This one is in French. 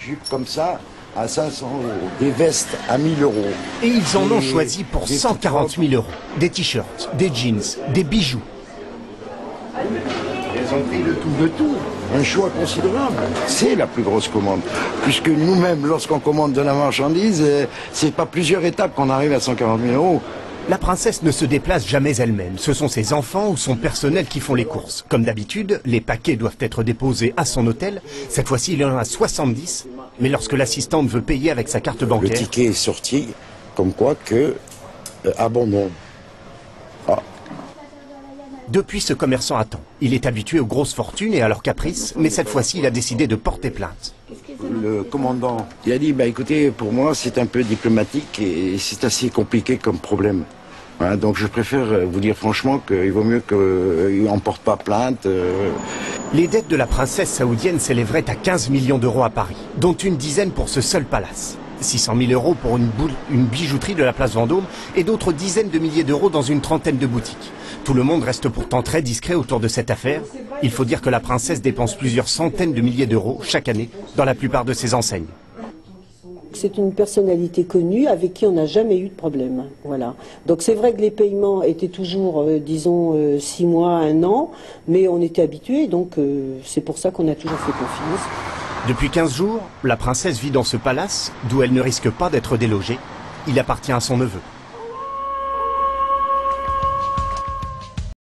jupes comme ça à 500 €, des vestes à 1000 €. Et ils en ont choisi pour 140 000 €. Des t-shirts, des jeans, des bijoux. Ils ont pris de tout. Un choix considérable. C'est la plus grosse commande. Puisque nous-mêmes, lorsqu'on commande de la marchandise, c'est pas plusieurs étapes qu'on arrive à 140 000 €. La princesse ne se déplace jamais elle-même. Ce sont ses enfants ou son personnel qui font les courses. Comme d'habitude, les paquets doivent être déposés à son hôtel. Cette fois-ci, il y en a 70. Mais lorsque l'assistante veut payer avec sa carte bancaire... Le ticket est sorti, comme quoi que... abandon. Ah. Depuis, ce commerçant attend. Il est habitué aux grosses fortunes et à leurs caprices, mais cette fois-ci, il a décidé de porter plainte. Le commandant, il a dit, bah écoutez, pour moi, c'est un peu diplomatique et c'est assez compliqué comme problème. Hein, donc je préfère vous dire franchement qu'il vaut mieux qu'on ne porte pas plainte. Les dettes de la princesse saoudienne s'élèveraient à 15 millions d'euros à Paris, dont une dizaine pour ce seul palace. 600 000 € pour une bijouterie de la place Vendôme et d'autres dizaines de milliers d'euros dans une trentaine de boutiques. Tout le monde reste pourtant très discret autour de cette affaire. Il faut dire que la princesse dépense plusieurs centaines de milliers d'euros chaque année dans la plupart de ses enseignes. C'est une personnalité connue avec qui on n'a jamais eu de problème. Voilà. Donc c'est vrai que les paiements étaient toujours, disons, 6 mois, 1 an, mais on était habitués, donc c'est pour ça qu'on a toujours fait confiance. Depuis 15 jours, la princesse vit dans ce palace, d'où elle ne risque pas d'être délogée. Il appartient à son neveu.